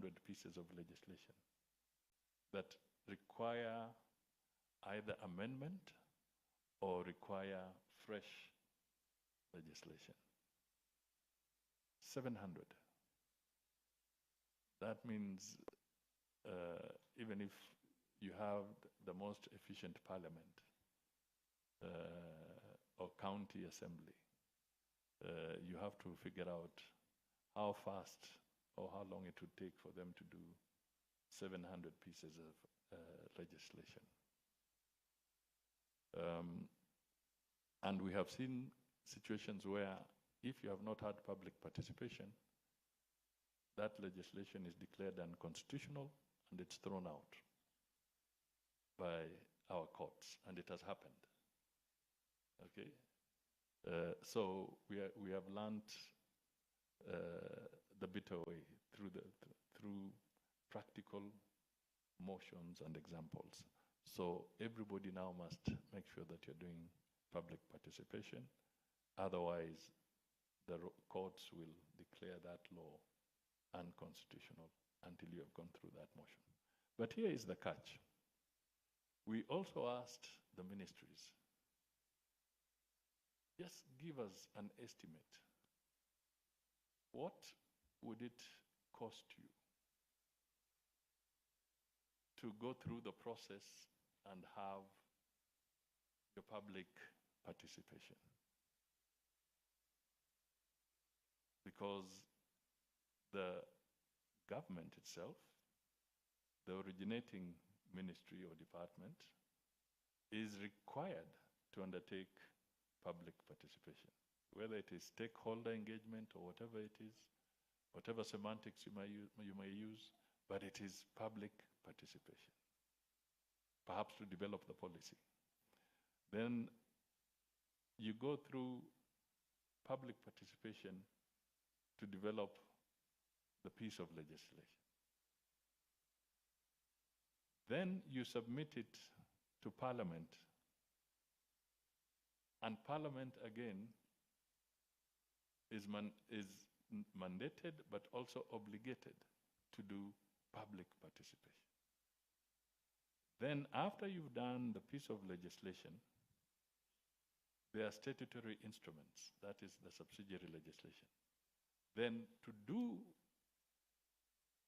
700 pieces of legislation that require either amendment or require fresh legislation. 700. That means even if you have the most efficient parliament or county assembly, you have to figure out how fast or how long it would take for them to do 700 pieces of legislation. And we have seen situations where if you have not had public participation, that legislation is declared unconstitutional and it's thrown out by our courts, and it has happened. Okay, so we have learned the bitter way through practical motions and examples. So everybody now must make sure that you're doing public participation. Otherwise, the courts will declare that law unconstitutional until you have gone through that motion. But here is the catch. We also asked the ministries, just give us an estimate. What would it cost you to go through the process and have your public participation? Because the government itself, the originating ministry or department, is required to undertake public participation, whether it is stakeholder engagement or whatever it is, whatever semantics you may use, but it is public participation, perhaps to develop the policy. Then you go through public participation to develop the piece of legislation. Then you submit it to Parliament, and Parliament again is mandated but also obligated to do public participation. Then after you've done the piece of legislation, there are statutory instruments, that is the subsidiary legislation. Then to do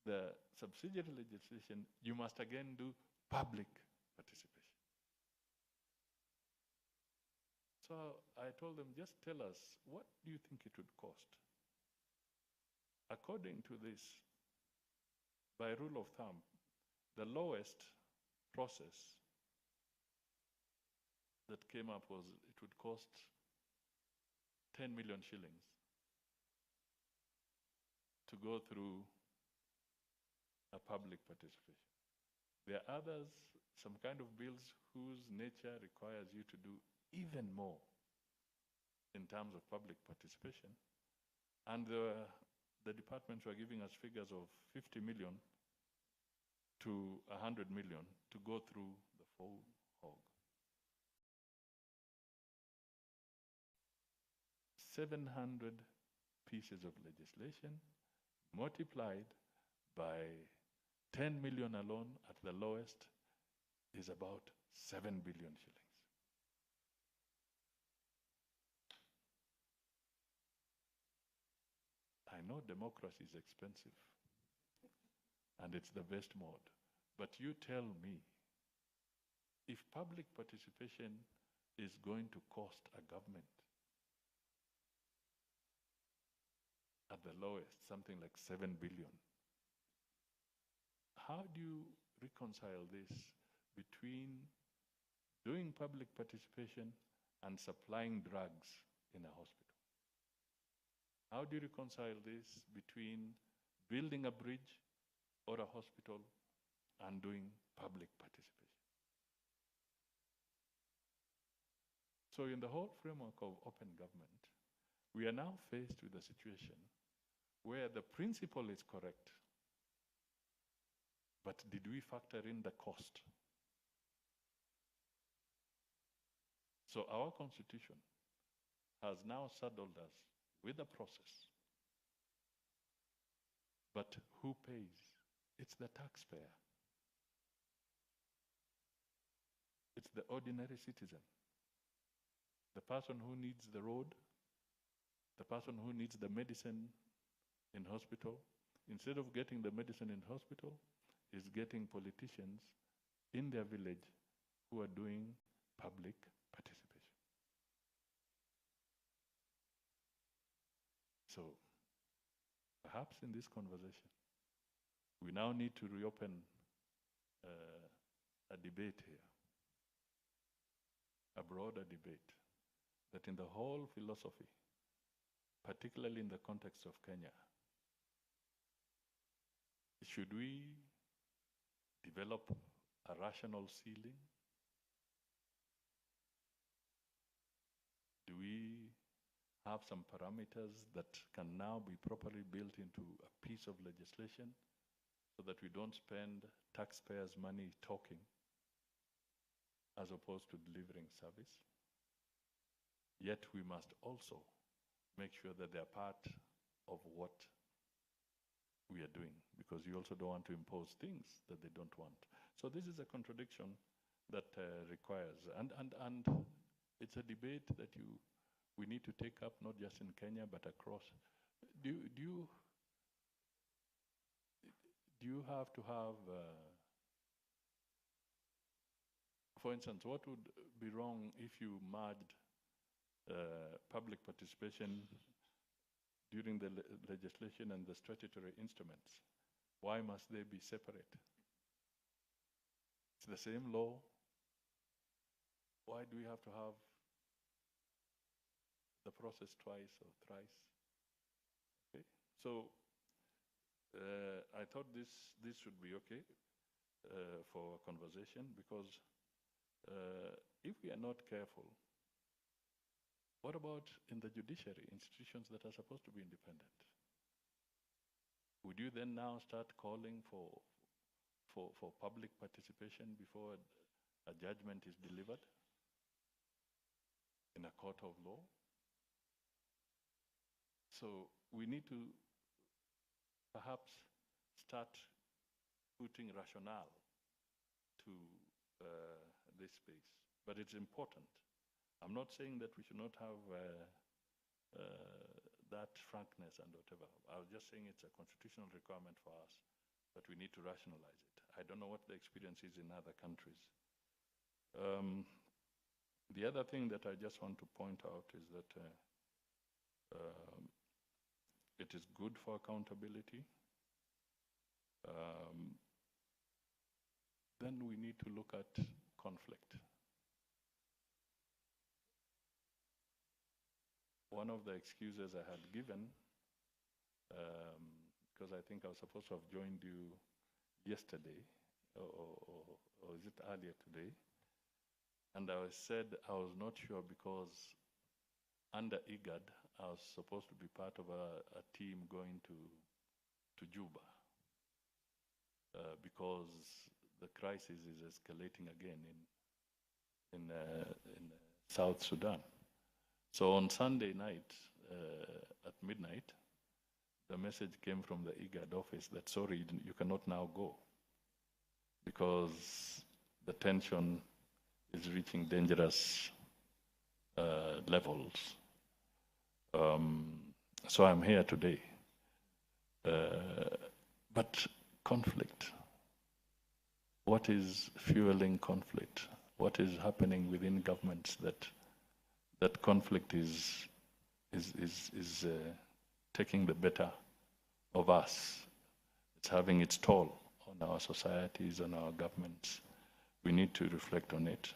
the subsidiary legislation, you must again do public participation. So I told them, just tell us, what do you think it would cost? According to this, by rule of thumb, the lowest process that came up was it would cost 10 million shillings to go through a public participation. There are others, some kind of bills whose nature requires you to do even more in terms of public participation. And the departments were giving us figures of 50 million to 100 million to go through the full hog. 700 pieces of legislation multiplied by 10 million alone at the lowest is about 7 billion shillings. I know democracy is expensive and it's the best mode, but you tell me, if public participation is going to cost a government at the lowest something like 7 billion, how do you reconcile this between doing public participation and supplying drugs in a hospital? How do you reconcile this between building a bridge or a hospital and doing public participation? So in the whole framework of open government, we are now faced with a situation where the principle is correct, but did we factor in the cost? So our constitution has now saddled us with a process. But who pays It's the taxpayer. It's the ordinary citizen. The person who needs the road, the person who needs the medicine in hospital, instead of getting the medicine in hospital, is getting politicians in their village who are doing public participation. So perhaps in this conversation, we now need to reopen a debate here, a broader debate, that in the whole philosophy, particularly in the context of Kenya, should we develop a rational ceiling? Do we have some parameters that can now be properly built into a piece of legislation so that we don't spend taxpayers' money talking as opposed to delivering service? Yet we must also make sure that they are part of what we are doing, because you also don't want to impose things that they don't want. So this is a contradiction that requires, and it's a debate that we need to take up, not just in Kenya, but across. Do you have to have, for instance, what would be wrong if you merged public participation during the legislation and the statutory instruments? Why must they be separate? It's the same law. Why do we have to have the process twice or thrice? Okay, so I thought this should be okay for conversation, because if we are not careful, what about in the judiciary, institutions that are supposed to be independent? Would you then now start calling for public participation before a judgment is delivered in a court of law? So we need to perhaps start putting rationale to this space, but it's important. I'm not saying that we should not have that frankness and whatever. I was just saying it's a constitutional requirement for us, but we need to rationalize it. I don't know what the experience is in other countries. The other thing that I just want to point out is that it is good for accountability. Then we need to look at conflict. One of the excuses I had given, because I think I was supposed to have joined you yesterday, or is it earlier today? And I said I was not sure because under IGAD, I was supposed to be part of a team going to Juba, because the crisis is escalating again in South Sudan. So on Sunday night, at midnight, the message came from the IGAD office that, sorry, you cannot now go because the tension is reaching dangerous levels. So I'm here today. But conflict, what is fueling conflict? What is happening within governments that conflict is taking the better of us? It's having its toll on our societies, on our governments. We need to reflect on it.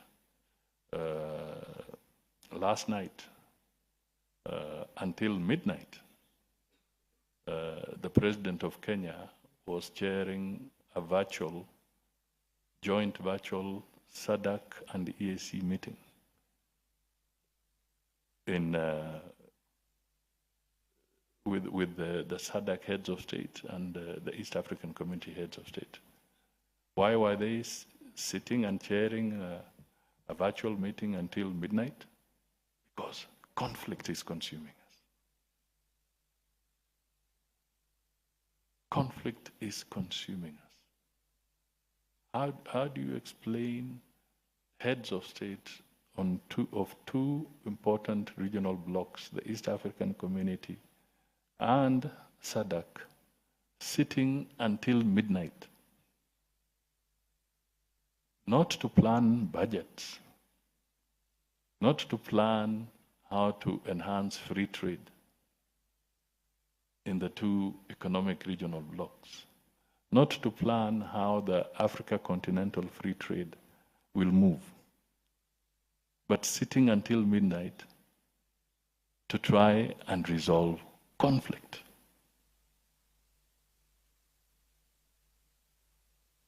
Last night, until midnight, the president of Kenya was chairing a joint virtual SADC and EAC meeting with the SADC heads of state and the East African Community heads of state. Why were they sitting and chairing a virtual meeting until midnight? Because conflict is consuming us. Conflict is consuming us. how do you explain heads of state on two important regional blocs, the East African Community and SADC, sitting until midnight, not to plan budgets, not to plan how to enhance free trade in the two economic regional blocs, not to plan how the Africa continental free trade will move, but sitting until midnight to try and resolve conflict.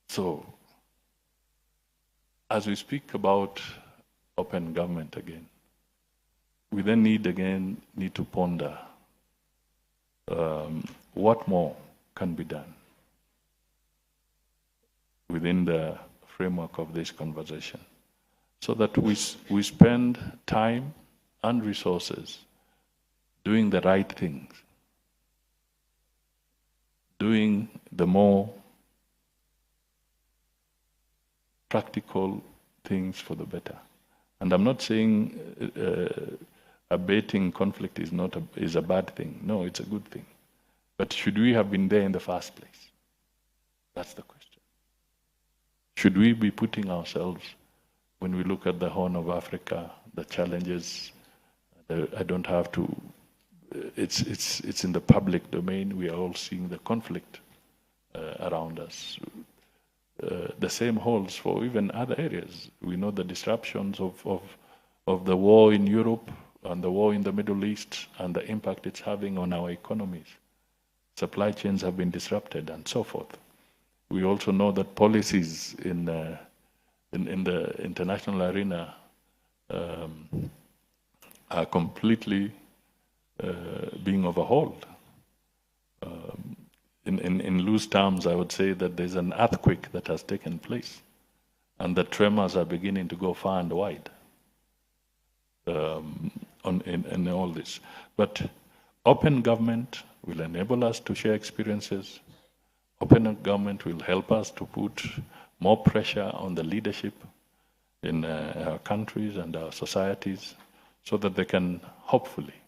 So, as we speak about open government again, we then need to ponder what more can be done within the framework of this conversation, so that we spend time and resources doing the right things, doing the more practical things for the better. And I'm not saying abating conflict is a bad thing. No, it's a good thing. But should we have been there in the first place? That's the question. Should we be putting ourselves, when we look at the Horn of Africa, the challenges, I don't have to, it's in the public domain. We are all seeing the conflict around us. The same holds for even other areas. We know the disruptions of the war in Europe and the war in the Middle East and the impact it's having on our economies. Supply chains have been disrupted and so forth. We also know that policies in the international arena are completely being overhauled. In loose terms, I would say that there's an earthquake that has taken place, and the tremors are beginning to go far and wide in all this. But open government will enable us to share experiences. Open government will help us to put more pressure on the leadership in our countries and our societies, so that they can hopefully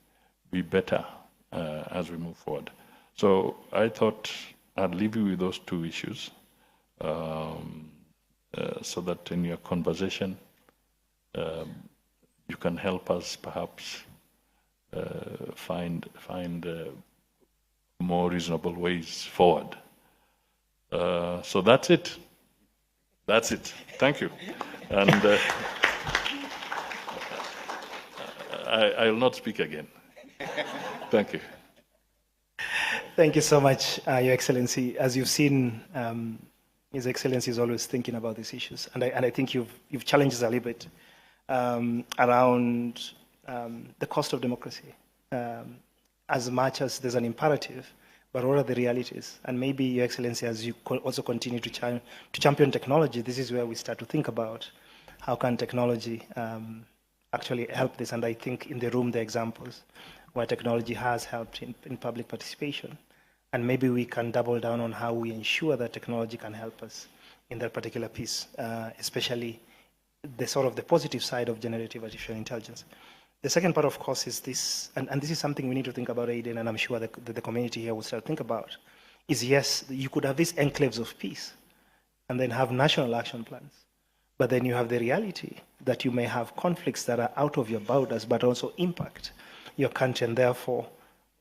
be better as we move forward. So I thought I'd leave you with those two issues, so that in your conversation you can help us perhaps find more reasonable ways forward. So that's it. That's it. Thank you. And I will not speak again. Thank you. Thank you so much, Your Excellency. As you've seen, His Excellency is always thinking about these issues, and I think you've challenged us a little bit around the cost of democracy. As much as there's an imperative, but what are the realities? And maybe, Your Excellency, as you also continue to champion technology, this is where we start to think about how can technology actually help this. And I think in the room, the examples where technology has helped in public participation. And maybe we can double down on how we ensure that technology can help us in that particular piece, especially the sort of the positive side of generative artificial intelligence. The second part, of course, is this, and this is something we need to think about, Aiden, and I'm sure that the community here will start to think about, is yes, you could have these enclaves of peace and then have national action plans. But then you have the reality that you may have conflicts that are out of your borders, but also impact your country, and therefore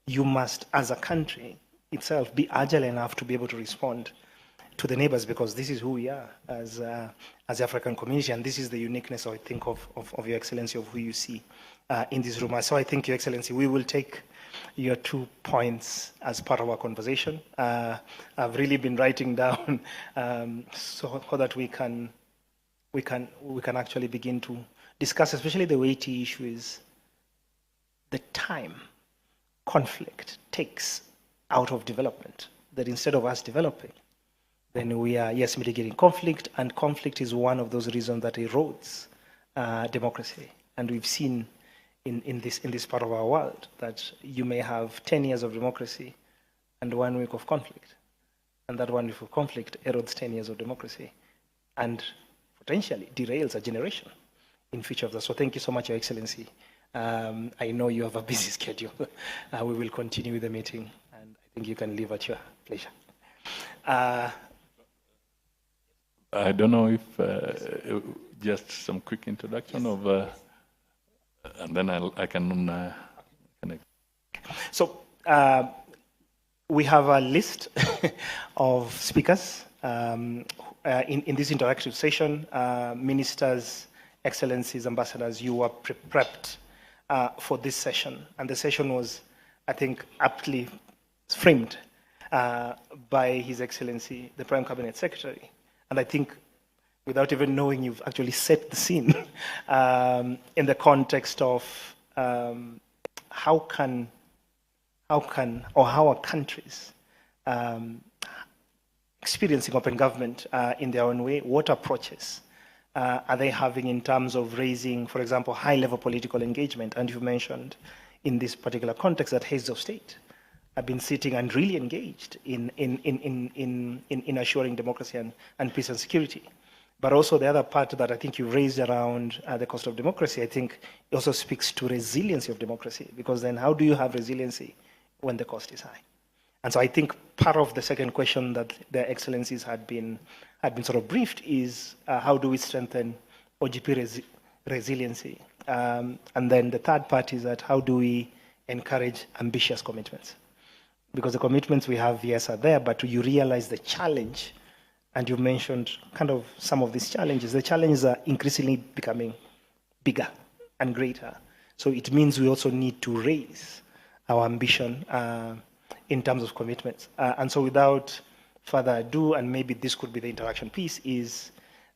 you must, as a country itself, be agile enough to be able to respond to the neighbors, because this is who we are as the African community, and this is the uniqueness, I think, of Your Excellency, of who you see in this room. So I think, Your Excellency, we will take your 2 points as part of our conversation. I've really been writing down so that we can actually begin to discuss, especially the weighty issue is the time conflict takes out of development, that instead of us developing, then we are, yes, mitigating conflict, and conflict is one of those reasons that erodes democracy. And we've seen in this part of our world that you may have 10 years of democracy and 1 week of conflict, and that 1 week of conflict erodes 10 years of democracy. and potentially derails a generation in future of that. So thank you so much, Your Excellency. I know you have a busy schedule. We will continue with the meeting, and I think you can leave at your pleasure. I don't know if just some quick introduction of, and then I can connect. So we have a list of speakers in this interactive session. Ministers, excellencies, ambassadors, you were prepped for this session. And the session was, I think, aptly framed by His Excellency, the Prime Cabinet Secretary. And I think, without even knowing, you've actually set the scene in the context of how are countries experiencing open government in their own way? What approaches are they having in terms of raising, for example, high-level political engagement? And you mentioned in this particular context that heads of state have been sitting and really engaged in assuring democracy and peace and security. But also the other part that I think you raised around the cost of democracy, I think it also speaks to resiliency of democracy, because then how do you have resiliency when the cost is high? And so I think part of the second question that their excellencies had been sort of briefed is how do we strengthen OGP resiliency? And then the third part is that how do we encourage ambitious commitments? Because the commitments we have, yes, are there, but you realize the challenge, and you mentioned kind of some of these challenges. The challenges are increasingly becoming bigger and greater. So it means we also need to raise our ambition in terms of commitments. And so without further ado, and maybe this could be the interaction piece, is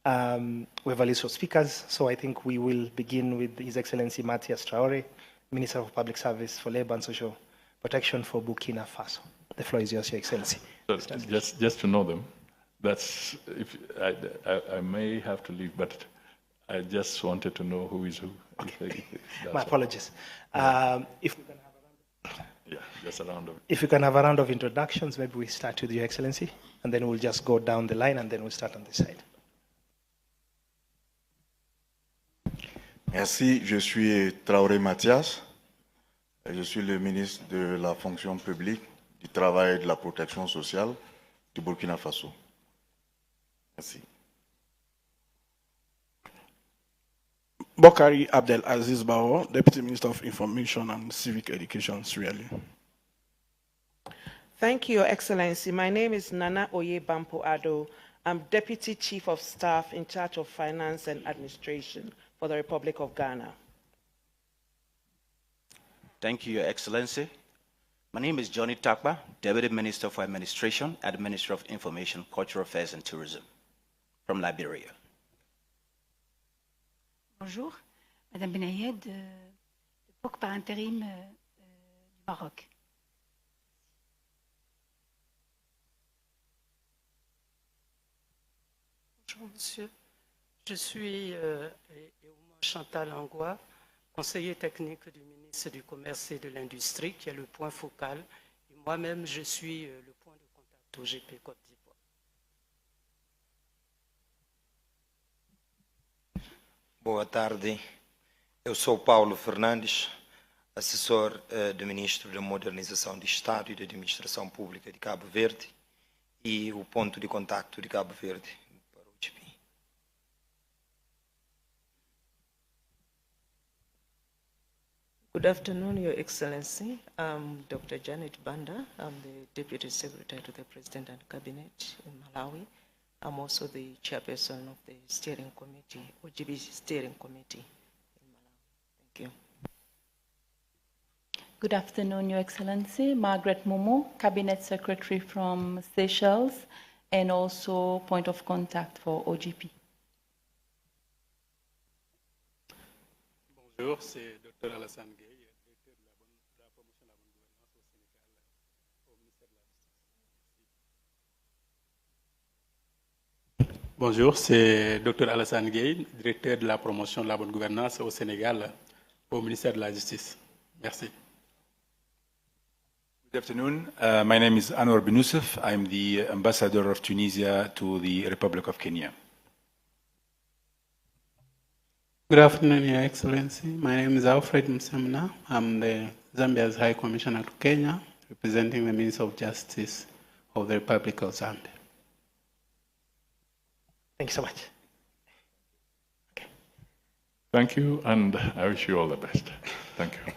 we have a list of speakers. So I think we will begin with His Excellency Mathias Traore, Minister of Public Service for Labour and Social Protection for Burkina Faso. The floor is yours, Your Excellency. So just to know them, that's, if I may have to leave, but I just wanted to know who is who. Okay. My apologies. If we can have just a round of. If we can have a round of introductions, maybe we start with Your Excellency, and then we'll just go down the line, and then we'll start on this side. Merci, je suis Traoré Mathias. Je suis le ministre de la fonction publique, du travail et de la protection sociale du Burkina Faso. Merci. Bokari Abdel Aziz Bao, Deputy Minister of Information and Civic Education, Sierra Leone. Thank you, Your Excellency. My name is Nana Oye Bampo Ado. I'm Deputy Chief of Staff in charge of Finance and Administration for the Republic of Ghana. Thank you, Your Excellency. My name is Johnny Takpa, Deputy Minister for Administration at the Ministry of Information, Cultural Affairs and Tourism from Liberia. Bonjour, Madame Benayed, époque par intérim du Maroc. Bonjour Monsieur, je suis Chantal Angua, conseiller technique du ministre du Commerce et de l'Industrie, qui est le point focal. Et moi-même, je suis le point de contact au GP Côte d'Ivoire. Boa tarde, eu sou Paulo Fernandes, assessor do Ministro da Modernização de Estado e da Administração Pública de Cabo Verde e o ponto de contacto de Cabo Verde para o GP. Good afternoon, Your Excellency. I'm Dr. Janet Banda. I'm the Deputy Secretary to the President and Cabinet in Malawi. I'm also the chairperson of the steering committee, OGB steering committee in Malawi. Thank you. Good afternoon, Your Excellency. Margaret Momo, Cabinet Secretary from Seychelles, and also point of contact for OGP. Bonjour, c'est Dr. Alassane Gueye, directeur de la promotion de la bonne gouvernance au Sénégal au ministère de la Justice. Bonjour, c'est Dr. Alassane Gueye, directeur de la promotion de la bonne gouvernance au Sénégal au ministère de la Justice. Merci. Good afternoon. My name is Anwar Bin Youssef. I'm the ambassador of Tunisia to the Republic of Kenya. Good afternoon, Your Excellency. My name is Alfred Msemna. I'm the Zambia's High Commissioner to Kenya, representing the Minister of Justice of the Republic of Zambia. Thank you so much. Thank you, and I wish you all the best. Thank you.